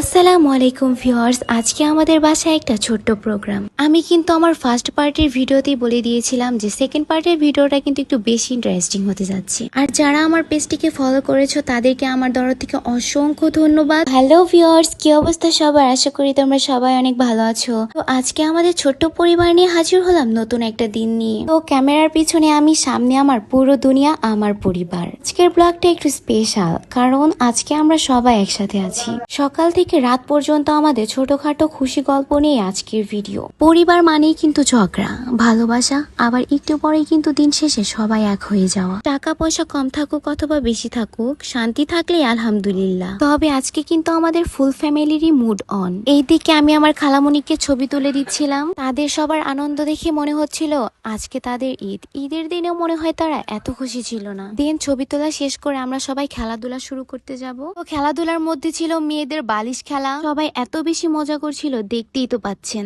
আসসালামু আলাইকুম ভিউয়ার্স, আজকে আমাদের বাসায় একটা ছোট্ট প্রোগ্রাম। আমি কিন্তু আমার ফার্স্ট পার্টের ভিডিওতেই বলে দিয়েছিলাম যে সেকেন্ড পার্টের ভিডিওটা কিন্তু একটু বেশি ইন্টারেস্টিং হতে যাচ্ছে। আর যারা আমার পেজটিকে ফলো করেছো তাদেরকে আমার তরফ থেকে অসংখ্য ধন্যবাদ। হ্যালো ভিউয়ার্স, কি অবস্থা সবার? আশা করি তোমরা সবাই অনেক ভালো আছো। তো আজকে আমাদের ছোট্ট পরিবার নিয়ে হাজির হলাম নতুন একটা দিন নিয়ে। তো ক্যামেরার পিছনে আমি, সামনে আমার পুরো দুনিয়া, আমার পরিবার। আজকের ব্লগটা একটু স্পেশাল, কারণ আজকে আমরা সবাই একসাথে আছি। সকাল থেকে রাত পর্যন্ত আমাদের ছোটখাটো খুশি গল্প নিয়ে আজকের ভিডিও। পরিবার মানেই কিন্তু ঝগড়া, ভালোবাসা, আবার একটু পরেই কিন্তু দিন শেষে সবাই এক হয়ে যাওয়া। টাকা পয়সা কম থাকুক অথবা বেশি থাকুক, শান্তি থাকলেই আলহামদুলিল্লাহ। তবে আজকে কিন্তু আমাদের ফুল ফ্যামিলিরই মুড অন। এইদিকে আমি আমার খালামণিকে ছবি তুলে দিচ্ছিলাম। তাদের সবার আনন্দ দেখে মনে হচ্ছিল আজকে তাদের ঈদ। ঈদের দিনেও মনে হয় তারা এত খুশি ছিল না। দিন ছবি তোলা শেষ করে আমরা সবাই খেলাধুলা শুরু করতে যাব। তো খেলাধুলার মধ্যে ছিল মেয়েদের বালিশ খেলা। সবাই এত বেশি মজা করছিল, দেখতেই তো পাচ্ছেন।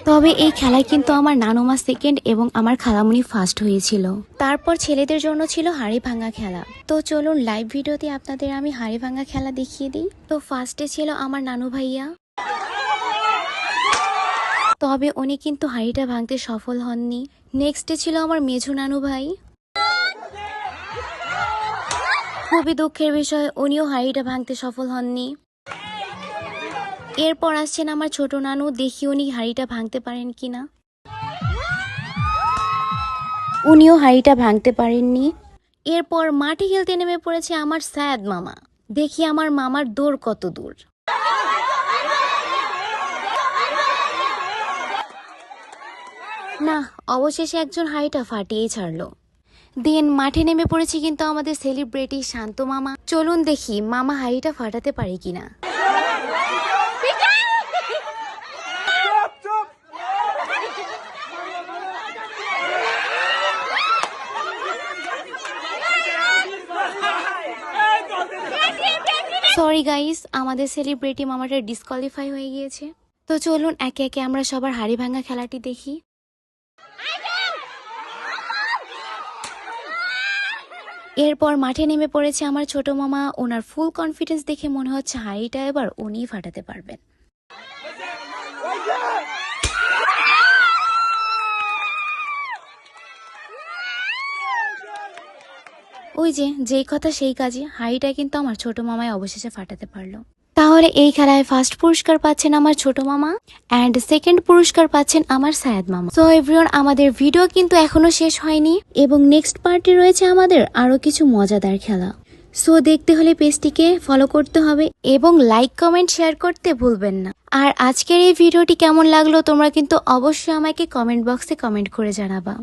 তবে এই খেলায় কিন্তু আমার নানুমা সেকেন্ড এবং আমার খালামণি ফার্স্ট হয়েছিল। তারপর ছেলেদের জন্য ছিল হাড়ি ভাঙা খেলা। তো চলুন লাইভ ভিডিওতে আপনাদের আমি হাড়ি ভাঙা খেলা দেখিয়ে দিই। তো ফার্স্টে ছিল আমার নানু ভাইয়া, তবে উনি কিন্তু হাড়িটা ভাঙতে সফল হননি। নেক্সটে ছিল আমার মেঝো নানু ভাই। খুবই দুঃখের বিষয়, উনিও হাড়িটা ভাঙতে সফল হননি। এরপর আসছেন আমার ছোট নানু, দেখি উনি হাড়িটা ভাঙতে পারেন কিনা। উনিও হাড়িটা ভাঙতে পারেননি। এরপর মাঠে খেলতে নেমে পড়েছে আমার সায়াদ মামা। দেখি আমার মামার দৌড় কত দূর। না, অবশেষে একজন হাড়িটা ফাটিয়েই ছাড়লো। দেন মাঠে নেমে পড়েছে কিন্তু আমাদের সেলিব্রিটি শান্ত মামা। চলুন দেখি মামা হাড়িটা ফাটাতে পারে কিনা। সরি গাইস, আমাদের সেলিব্রিটি মামাটা ডিসকোয়ালিফাই হয়ে গিয়েছে। তো চলুন একে একে আমরা সবার হাড়ি ভাঙা খেলাটি দেখি। এরপর মাঠে নেমে পড়েছে আমার ছোট মামা। ওনার ফুল কনফিডেন্স দেখে মনে হচ্ছে হাড়িটা এবার উনিই ফাটাতে পারবেন। ওই যেই কথা সেই কাজে, হাড়িটা কিন্তু আমার ছোট মামাই অবশেষে ফাটাতে পারলো। তাহলে এই খেলায় ফার্স্ট পুরস্কার পাচ্ছেন আমার ছোট মামা অ্যান্ড সেকেন্ড পুরস্কার পাচ্ছেন আমার সায়াদ মামা। সো এভরিওয়ান, আমাদের ভিডিও কিন্তু এখনো শেষ হয়নি এবং নেক্সট পার্টে রয়েছে আমাদের আরো কিছু মজাদার খেলা। সো দেখতে হলে পেজটিকে ফলো করতে হবে এবং লাইক কমেন্ট শেয়ার করতে ভুলবেন না। আর আজকের এই ভিডিওটি কেমন লাগলো তোমরা কিন্তু অবশ্যই আমাকে কমেন্ট বক্সে কমেন্ট করে জানাবা।